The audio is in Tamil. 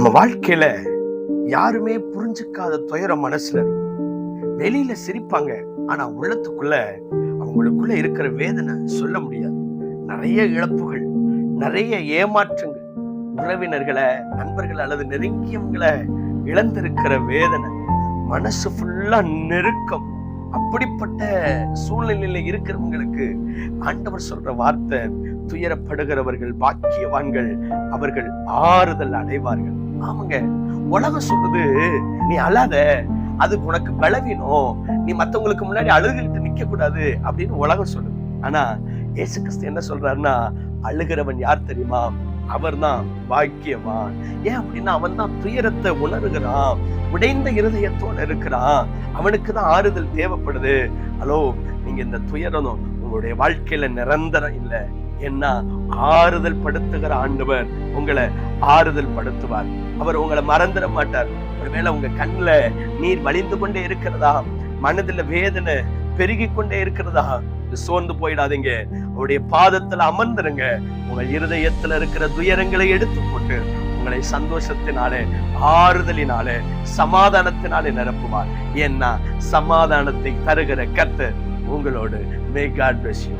நம்ம வாழ்க்கையில யாருமே புரிஞ்சுக்காத துயரம் மனசுல இருக்கு. வெளியில சிரிப்பாங்க, ஆனா உள்ளத்துக்குள்ள அவங்களுக்குள்ள இருக்கிற வேதனை சொல்ல முடியாது. நிறைய இழப்புகள், நிறைய ஏமாற்றங்கள், உறவினர்களை, நண்பர்கள் அல்லது நெருங்கியவங்களை இழந்திருக்கிற வேதனை, மனசு ஃபுல்லா நெருக்கம். அப்படிப்பட்ட சூழ்நிலையில இருக்கிறவங்களுக்கு ஆண்டவர் சொல்ற வார்த்தை, துயரப்படுகிறவர்கள் பாக்கியவான்கள், அவர்கள் ஆறுதல் அடைவார்கள். ஆமாங்க, உலகம் சொல்லுது நீ அழாத, அது உனக்கு பலவீனம், நீ மத்தவங்களுக்கு முன்னாடி அழுதுகிட்டு நிக்க கூடாது அப்படின்னு உலகம் சொல்லுது. ஆனா இயேசு கிறிஸ்து என்ன சொல்றாருன்னா, அழுகிறவன் யார் தெரியுமா? அவர்தான் பாக்கியவான். ஏன் அப்படின்னா அவன் தான் துயரத்தை உணர்கிறான், உடைந்த இருதயத்தோட இருக்கிறான், அவனுக்கு தான் ஆறுதல் தேவைப்படுது. ஹலோ, நீங்க இந்த துயரம் உங்களுடைய வாழ்க்கையில நிரந்தரம் இல்லை. என்ன ஆறுதல் படுத்துகிற ஆண்டவர் உங்களை ஆறுதல் படுத்துவார். அவர் உங்களை மறந்துட மாட்டார். ஒருவேளை உங்க கண்ணுல நீர் வழிந்து கொண்டே இருக்கிறதா, மனதுல வேதனை பெருகி கொண்டே இருக்கிறதா, சோர்ந்து போயிடாதீங்க. அவருடைய பாதத்துல அமர்ந்துருங்க. உங்கள் இருதயத்துல இருக்கிற துயரங்களை எடுத்து போட்டு உங்களை சந்தோஷத்தினாலே, ஆறுதலினாலே, சமாதானத்தினாலே நிரப்புவார். ஏன்னா சமாதானத்தை தருகிற கர்த்தர் உங்களோடு. May God bless you.